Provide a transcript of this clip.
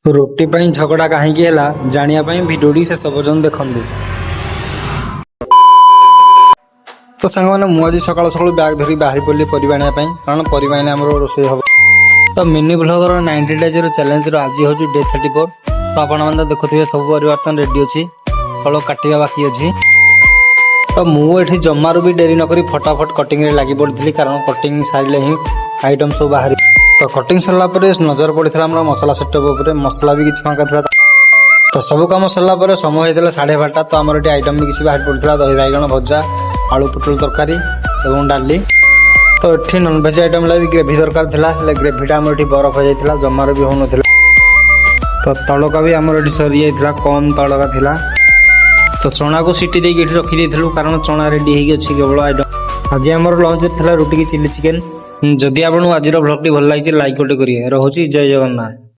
रोटी पाई झगड़ा कहीं जानिया भिडियोटी शेष पर्यंत देखूँ। तो सांग मैंने मुझे सका सका बैग धरी बाहरी पड़ी परिवा आने कारण परिवा आम रोषे हम। तो मिनी ब्लॉगर 90 डेज चैलेंज आज हूँ डे 34। तो आपने देखुए सब परिवर्तन रेडी अच्छी फल काटा बाकी अच्छी। तो मुझे जमारू भी डेरी नक फटाफट कटिंग लगी पड़ी कारण कटिंग सारे ही आइटम सब बाहर। तो कटिंग सरला नजर पड़ा मसला सेटअप उपर मसला भी किसी फाँका था। तो सब कम सरला समय होता 12:30। तो आमर ये आइटम भी किसी बाहर पड़ा दही बैगण भजा आलू पुटल तरकारी और डाली। तो ये नॉनभेज आइटम लगे ग्रेवी दरकार था ग्रेवीटा आम ये बरफ हो जाता जमार भी हो। तो तड़का भी आमर ये सरी जाता कम तड़का था। तो चना को सीटी देकी रखी कारण चना रेडी हो केवल आइटम। आज आम लंच था रुटी की चिली चिकेन। जदि आपको आज ब्लॉग टी भल लगी लाइक गोटे करेंगे। रोचे जय जगन्नाथ।